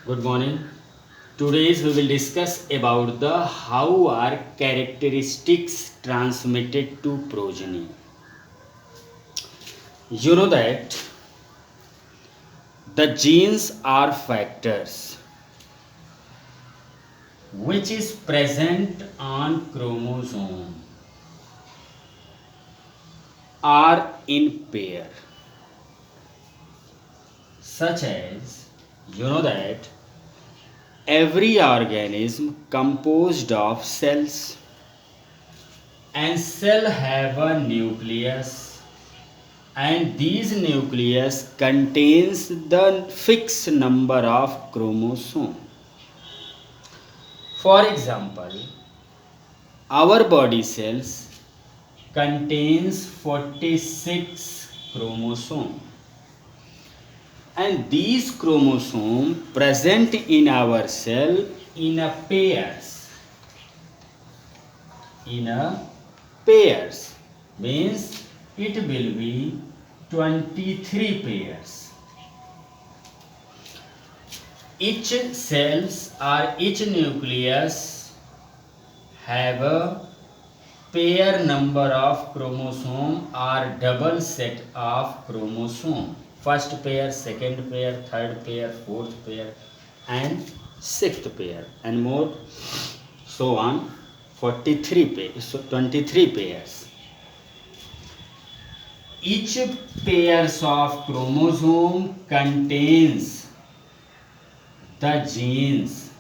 Good morning. Today's we will discuss about the how are characteristics transmitted to progeny. You know that the genes are factors which is present on chromosome are in pair, such as you know that every organism composed of cells and cell have a nucleus, and these nucleus contains the fixed number of chromosome. For example, our body cells contains 46 chromosome, and these chromosome present in our cell in a pairs means it will be 23 pairs. Each cells or each nucleus have a pair number of chromosome or double set of chromosome. First pair, second pair, third pair, fourth pair and sixth pair and more so on. 43 pairs, so 23 pairs. Each pairs of chromosome contains the genes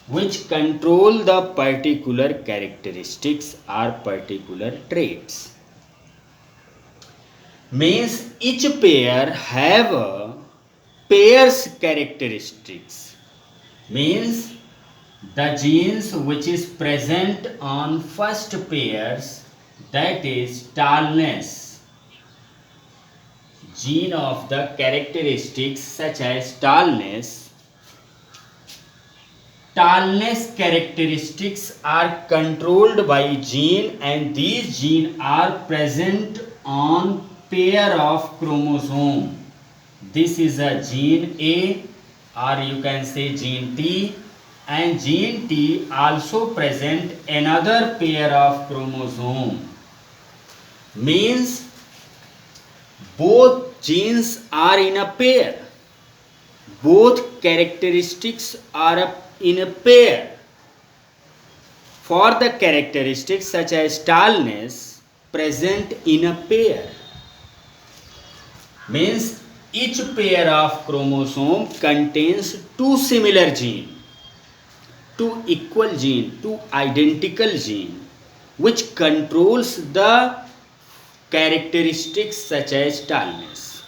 which control the particular characteristics or particular traits. Means each pair have a pairs characteristics. Means the genes which is present on first pairs, that is tallness, gene of the characteristics such as tallness characteristics are controlled by gene, and these genes are present on pair of chromosome. This is a gene A, or you can say gene T, and gene T also present another pair of chromosome. Means both genes are in a pair, both characteristics are in a pair. For the characteristics such as tallness present in a pair, means each pair of chromosome contains two similar gene, two equal gene, two identical gene which controls the characteristics such as tallness.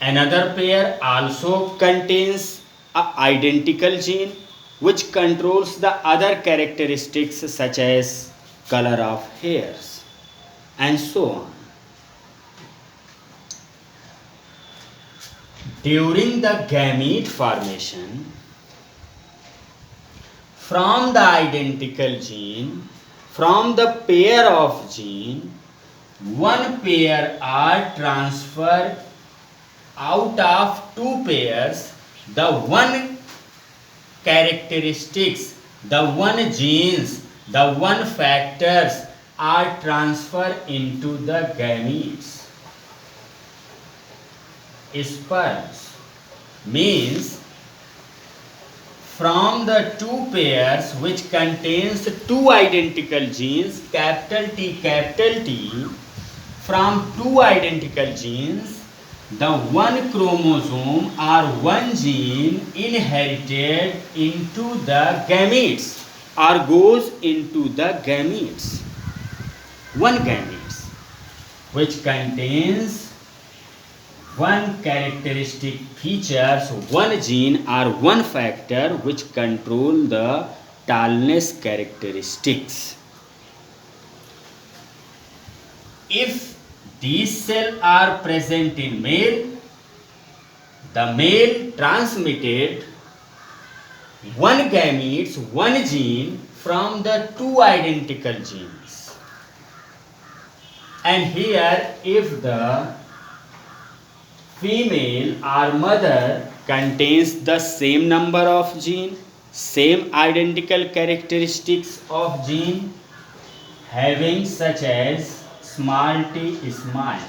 Another pair also contains an identical gene which controls the other characteristics such as color of hairs and so on. During the gamete formation, from the identical gene, from the pair of gene, one pair are transferred out of two pairs. The one characteristics, the one genes, the one factors are transferred into the gametes. Sperms means from the two pairs which contains two identical genes, capital T, from two identical genes, the one chromosome or one gene inherited into the gametes or goes into the gametes. One gametes which contains one characteristic features, one gene or one factor which control the tallness characteristics. If these cells are present in male, the male transmitted one gametes, one gene from the two identical genes. And here if the female or mother contains the same number of gene, same identical characteristics of gene having such as small t small.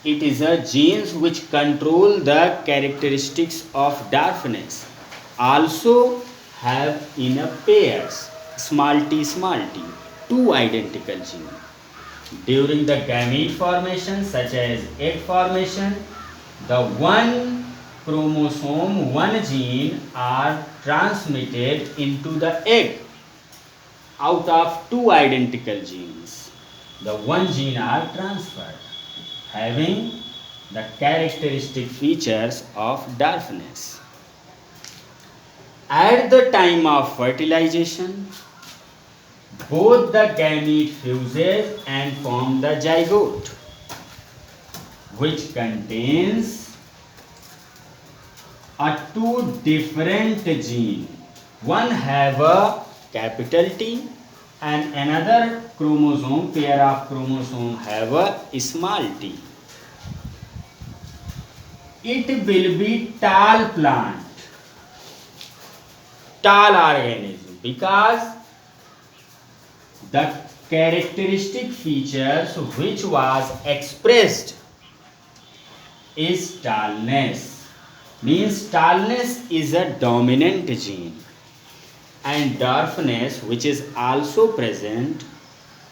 It is a genes which control the characteristics of darkness also have in a pairs small t two identical genes. During the gamete formation such as egg formation, the one chromosome, one gene are transmitted into the egg out of two identical genes. The one gene are transferred having the characteristic features of darkness. At the time of fertilization, both the gamete fuses and form the zygote, which contains a two different gene. One have a capital T and another chromosome, pair of chromosome have a small t. It will be tall plant, tall organism, because the characteristic features which was expressed is tallness. Means tallness is a dominant gene, and dwarfness, which is also present,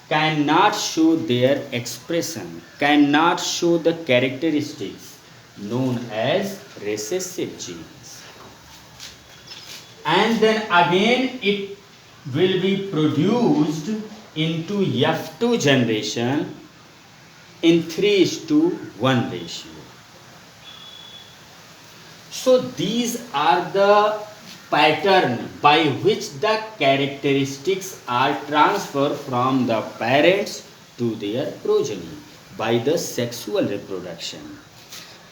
cannot show their expression, cannot show the characteristics known as recessive genes. And then again it will be produced into F2 generation in 3:1 ratio. So these are the pattern by which the characteristics are transferred from the parents to their progeny by the sexual reproduction.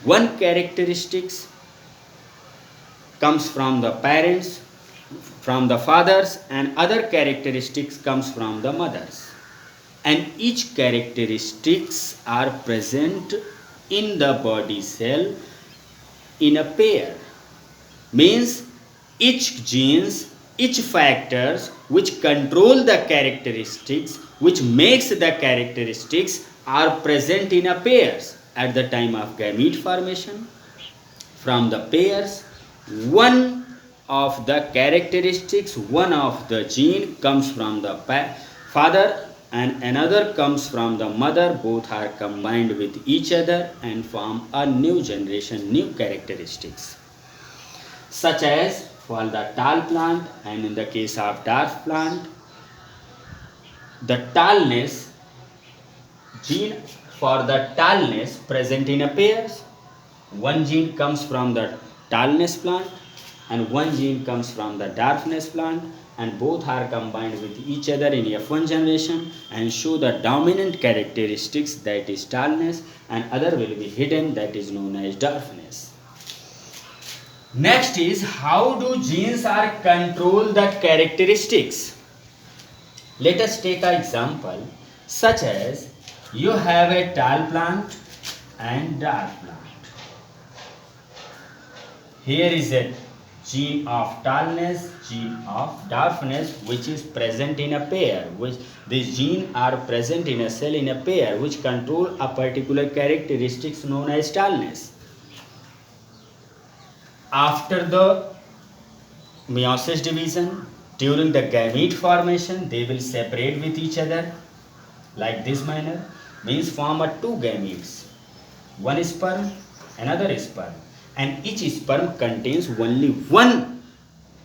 One characteristics comes from the parents, from the fathers, and other characteristics comes from the mothers, and each characteristics are present in the body cell in a pair. Means each genes, each factors which control the characteristics, which makes the characteristics, are present in a pairs at the time of gamete formation. From the pairs, one of the characteristics, one of the gene comes from the father and another comes from the mother. Both are combined with each other and form a new generation, new characteristics, such as for the tall plant, and in the case of dwarf plant, the tallness gene, for the tallness present in a pairs. One gene comes from the tallness plant and one gene comes from the dwarfness plant, and both are combined with each other in F1 generation and show the dominant characteristics, that is tallness, and other will be hidden, that is known as dwarfness. Next is how do genes are control the characteristics. Let us take an example such as you have a tall plant and dwarf plant. Here is a gene of tallness, gene of dwarfness, which is present in a pair, which these genes are present in a cell in a pair which control a particular characteristics known as tallness. After the meiosis division, during the gamete formation, they will separate with each other like this manner. Means form a two gametes, one sperm, another sperm, and each sperm contains only one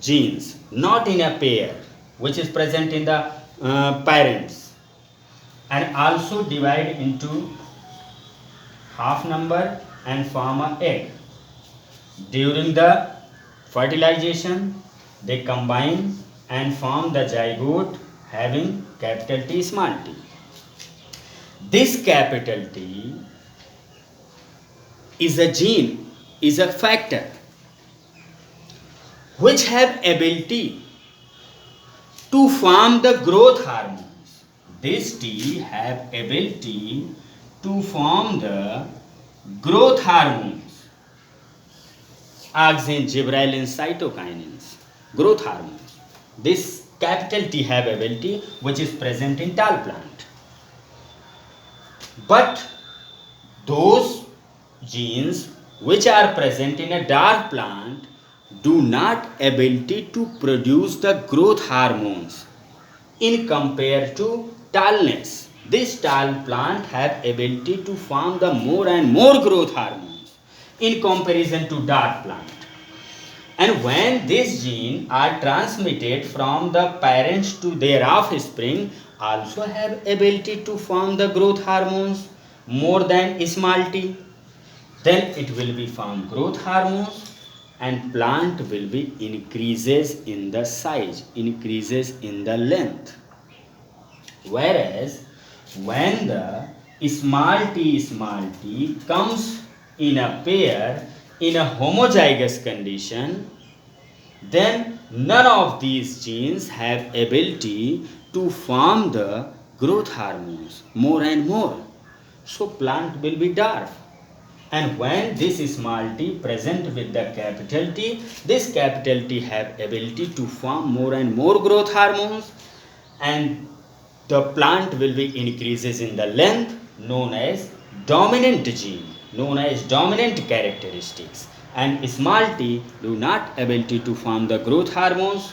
genes, not in a pair, which is present in the parents, and also divide into half number and form a egg. During the fertilization, they combine and form the zygote having capital T, small t. This capital T is a gene, is a factor which have ability to form the growth hormones. This T have ability to form the growth hormones, auxin, gibberellin, cytokinins, growth hormones. This capital T have ability which is present in tall plant. But those genes which are present in a dark plant do not ability to produce the growth hormones in compare to tallness. This tall plant have ability to form the more and more growth hormones in comparison to dark plant. And when this gene are transmitted from the parents to their offspring, also have ability to form the growth hormones more than small t, then it will be form growth hormones and plant will be increases in the size, increases in the length. Whereas when the small t comes in a pair in a homozygous condition, then none of these genes have ability to form the growth hormones more and more. So plant will be dwarf. And when this small t present with the capital T, this capital T have ability to form more and more growth hormones, and the plant will be increases in the length known as dominant gene, known as dominant characteristics. And small t do not ability to form the growth hormones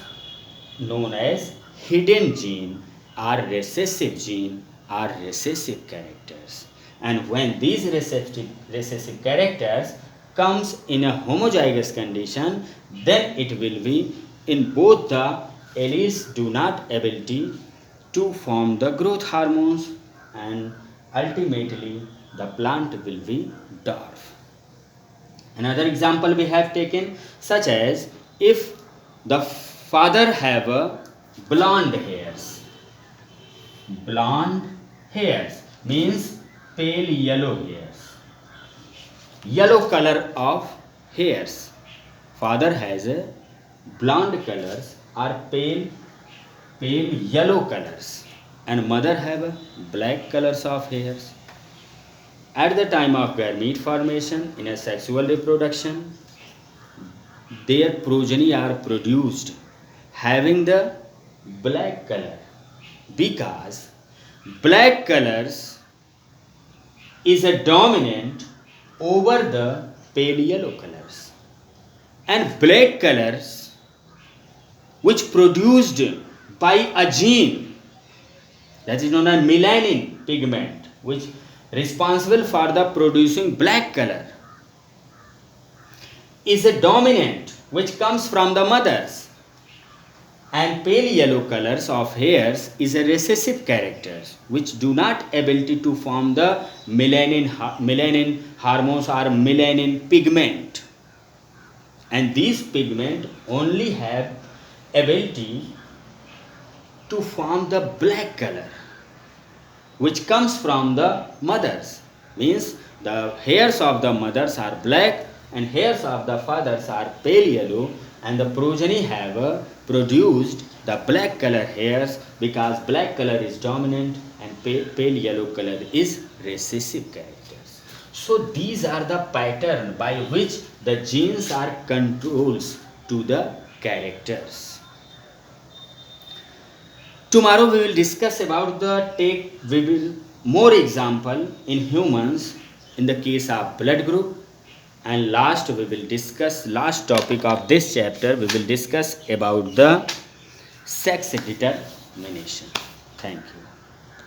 known as hidden gene or recessive gene or recessive characters. And when these recessive characters comes in a homozygous condition, then it will be in both the alleles do not ability to form the growth hormones, and ultimately the plant will be dwarf. Another example we have taken, such as if the father have a blonde hairs. Blonde hairs means pale yellow hairs. Yellow color of hairs. Father has a blonde colors or pale yellow colors, and mother have a black colors of hairs. At the time of gamete formation in a sexual reproduction, their progeny are produced having the black color, because black colors is a dominant over the pale yellow colors, and black colors which produced by a gene that is known as melanin pigment, which responsible for the producing black color, is a dominant which comes from the mothers, and pale yellow colors of hairs is a recessive characters which do not ability to form the melanin hormones or melanin pigment, and these pigment only have ability to form the black color which comes from the mothers. Means the hairs of the mothers are black and hairs of the fathers are pale yellow, and the progeny have produced the black color hairs, because black color is dominant and pale yellow color is recessive characters. So these are the pattern by which the genes are controls to the characters. Tomorrow we will discuss about we will more example in humans in the case of blood group, and last topic of this chapter we will discuss about the sex determination. Thank you.